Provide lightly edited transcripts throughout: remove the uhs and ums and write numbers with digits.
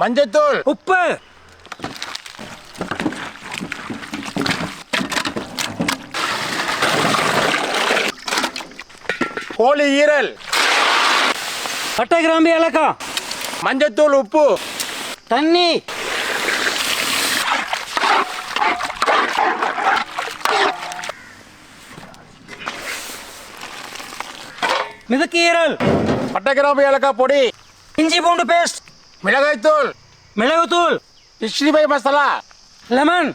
மஞ்சத்தூள், உப்பு, கோழி ஈரல், பட்டை கிராம்பு ஏலக்காய், மஞ்சத்தூள், உப்பு, தண்ணி, மிதக்கு ஈரல், பட்டை கிராம்பு ஏலக்காய் பொடி, இஞ்சி பூண்டு பேஸ்ட், மிளகாய்த்தூள், மிளகுத்தூள், 65 மசாலா, லெமன்,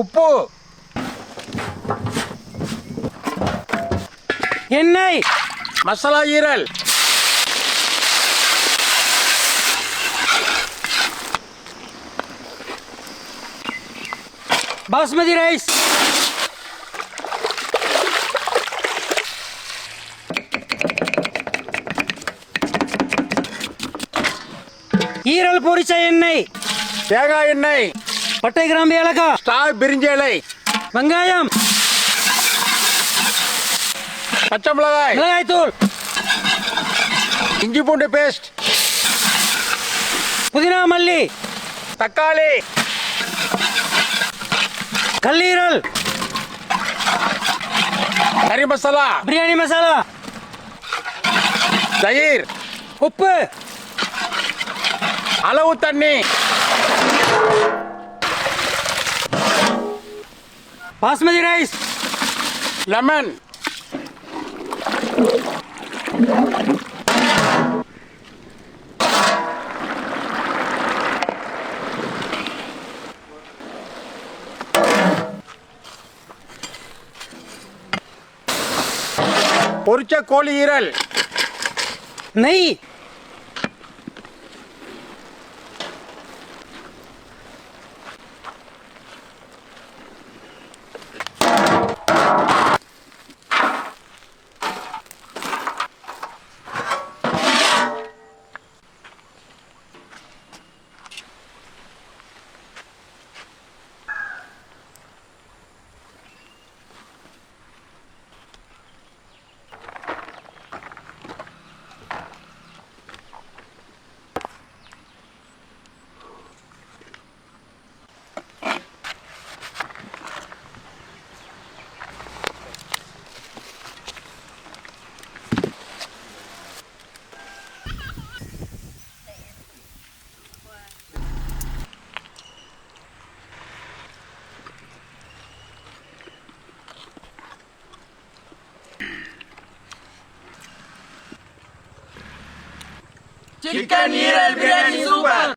உப்பு, எண்ணெய், மசாலா ஈரல், பாஸ்மதி ரைஸ், ஈரல் பொரிச்ச எண்ணெய், தேங்காய் எண்ணெய், பட்டை கிராம்பு ஏலக்காய், ஸ்டார் பிரிஞ்சி இலை, வெங்காயம், பச்சை மிளகாய், மிளகாய்த்தூள், இஞ்சி பூண்டு பேஸ்ட், புதினா மல்லி, தக்காளி, கல்லீரல், கறி மசாலா, பிரியாணி மசாலா, தயிர், உப்பு, அளவு தண்ணி, பாஸ்மதி ரைஸ், லெமன், பொரிச்ச கோழி ஈரல், நெய், Chicken ஈரல் பிரியாணி சூப்பர்.